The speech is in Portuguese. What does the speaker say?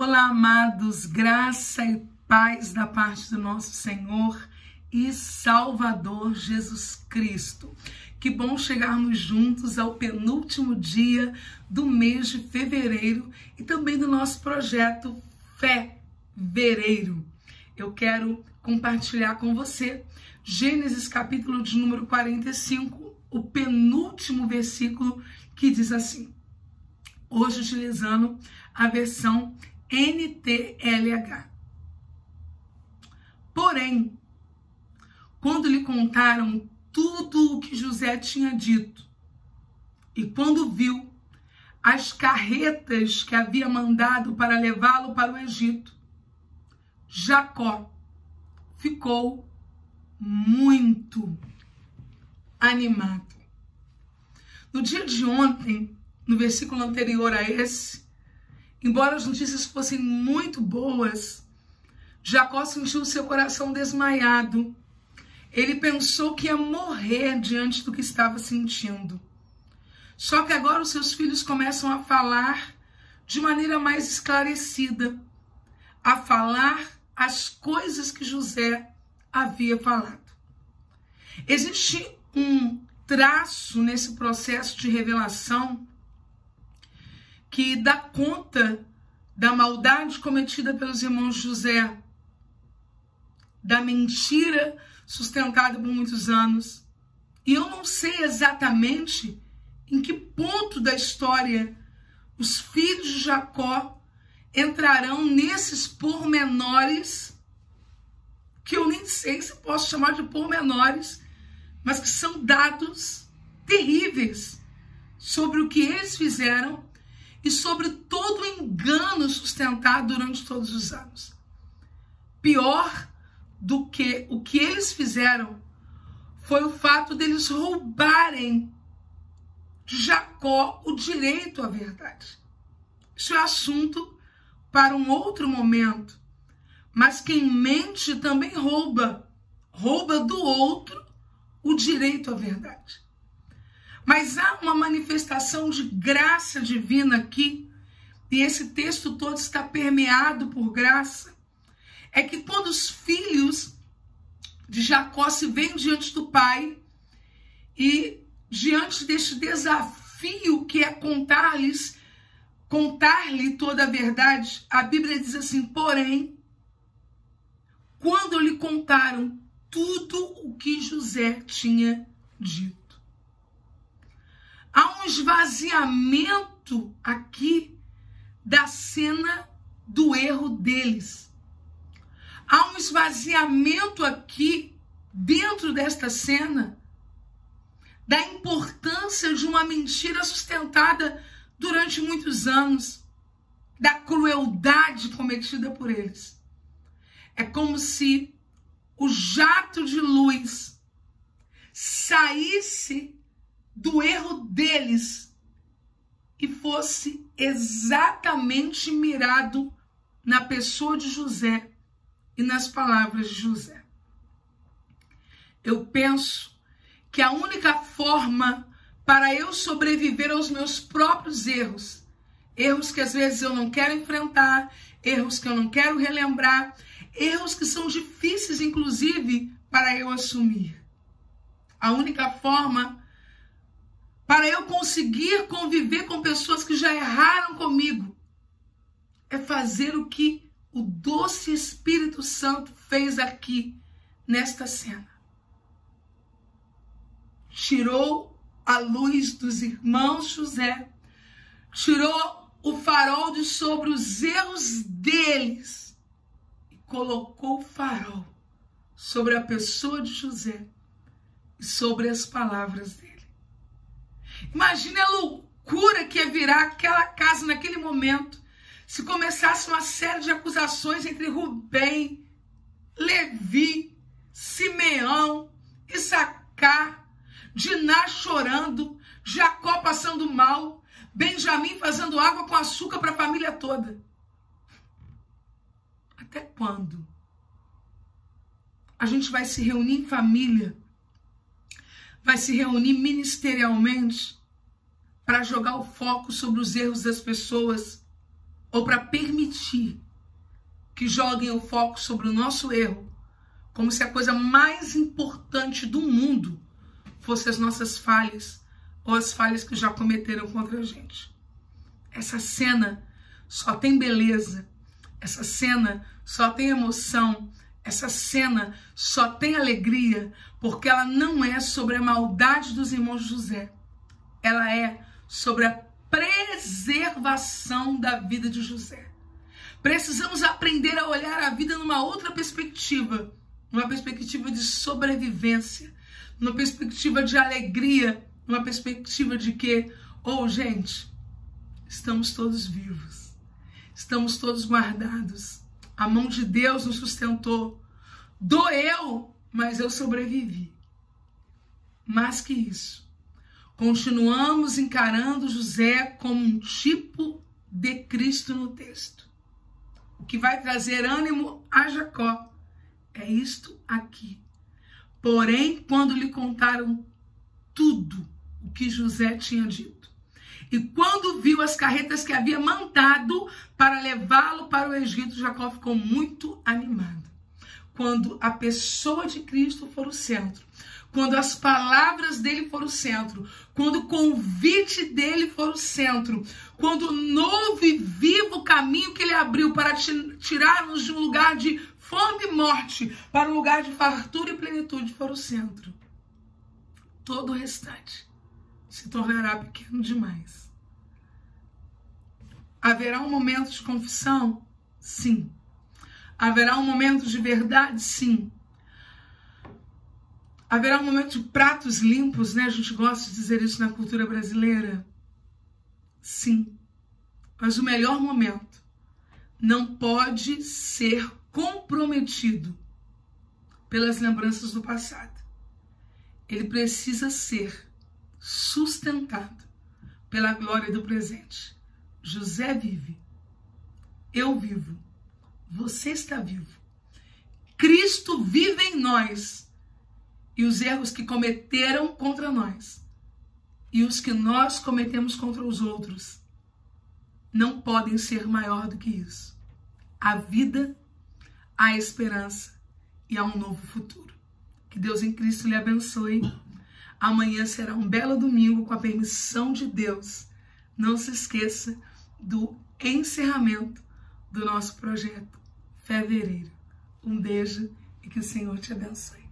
Olá, amados, graça e paz da parte do nosso Senhor e Salvador Jesus Cristo. Que bom chegarmos juntos ao penúltimo dia do mês de fevereiro e também do nosso projeto Fé-vereiro. Eu quero compartilhar com você Gênesis capítulo de número 45, o penúltimo versículo que diz assim, hoje utilizando a versão NTLH. Porém, quando lhe contaram tudo o que José tinha dito, e quando viu as carretas que havia mandado para levá-lo para o Egito, Jacó ficou muito animado. No dia de ontem, no versículo anterior a esse, embora as notícias fossem muito boas, Jacó sentiu seu coração desmaiado. Ele pensou que ia morrer diante do que estava sentindo. Só que agora os seus filhos começam a falar de maneira mais esclarecida, a falar as coisas que José havia falado. Existe um traço nesse processo de revelação que dá conta da maldade cometida pelos irmãos José, da mentira sustentada por muitos anos. E eu não sei exatamente em que ponto da história os filhos de Jacó entrarão nesses pormenores, que eu nem sei se posso chamar de pormenores, mas que são dados terríveis sobre o que eles fizeram e sobre todo o engano sustentado durante todos os anos. Pior do que o que eles fizeram foi o fato deles roubarem de Jacó o direito à verdade. Isso é assunto para um outro momento. Mas quem mente também rouba do outro o direito à verdade. Mas há uma manifestação de graça divina aqui, e esse texto todo está permeado por graça. É que quando os filhos de Jacó se veem diante do pai e diante deste desafio que é contar-lhe toda a verdade, a Bíblia diz assim, porém, quando lhe contaram tudo o que José tinha dito. Há um esvaziamento aqui da cena do erro deles. Há um esvaziamento aqui, dentro desta cena, da importância de uma mentira sustentada durante muitos anos, da crueldade cometida por eles. É como se o jato de luz saísse do erro deles e fosse exatamente mirado na pessoa de José e nas palavras de José. Eu penso que a única forma para eu sobreviver aos meus próprios erros, erros que às vezes eu não quero enfrentar, erros que eu não quero relembrar, erros que são difíceis, inclusive, para eu assumir. A única forma para eu conseguir conviver com pessoas que já erraram comigo é fazer o que o doce Espírito Santo fez aqui, nesta cena. Tirou a luz dos irmãos José, tirou o farol de sobre os erros deles e colocou o farol sobre a pessoa de José e sobre as palavras dele. Imagine a loucura que ia virar aquela casa naquele momento se começasse uma série de acusações entre Rubem, Levi, Simeão, Issacar, Diná chorando, Jacó passando mal, Benjamim fazendo água com açúcar para a família toda. Até quando a gente vai se reunir em família, vai se reunir ministerialmente para jogar o foco sobre os erros das pessoas ou para permitir que joguem o foco sobre o nosso erro, como se a coisa mais importante do mundo fosse as nossas falhas ou as falhas que já cometeram contra a gente. Essa cena só tem beleza, essa cena só tem emoção, essa cena só tem alegria, porque ela não é sobre a maldade dos irmãos de José. Ela é sobre a preservação da vida de José. Precisamos aprender a olhar a vida numa outra perspectiva, numa perspectiva de sobrevivência, numa perspectiva de alegria, numa perspectiva de que, gente, estamos todos vivos, estamos todos guardados, a mão de Deus nos sustentou, doeu, mas eu sobrevivi. Mais que isso, continuamos encarando José como um tipo de Cristo no texto. O que vai trazer ânimo a Jacó é isto aqui. Porém, quando lhe contaram tudo o que José tinha dito, e quando viu as carretas que havia mandado para levá-lo para o Egito, Jacó ficou muito animado. Quando a pessoa de Cristo for o centro, quando as palavras dele for o centro, quando o convite dele for o centro, quando o novo e vivo caminho que ele abriu para tirar-nos de um lugar de fome e morte para um lugar de fartura e plenitude for o centro, todo o restante se tornará pequeno demais. Haverá um momento de confissão? Sim. Haverá um momento de verdade? Sim. Haverá um momento de pratos limpos, né? A gente gosta de dizer isso na cultura brasileira. Sim. Mas o melhor momento não pode ser comprometido pelas lembranças do passado. Ele precisa ser sustentado pela glória do presente. José vive. Eu vivo. Você está vivo. Cristo vive em nós. E os erros que cometeram contra nós e os que nós cometemos contra os outros não podem ser maior do que isso. A vida, a esperança e há um novo futuro. Que Deus em Cristo lhe abençoe. Amanhã será um belo domingo com a permissão de Deus. Não se esqueça do encerramento do nosso projeto Fé Vereiro. Um beijo e que o Senhor te abençoe.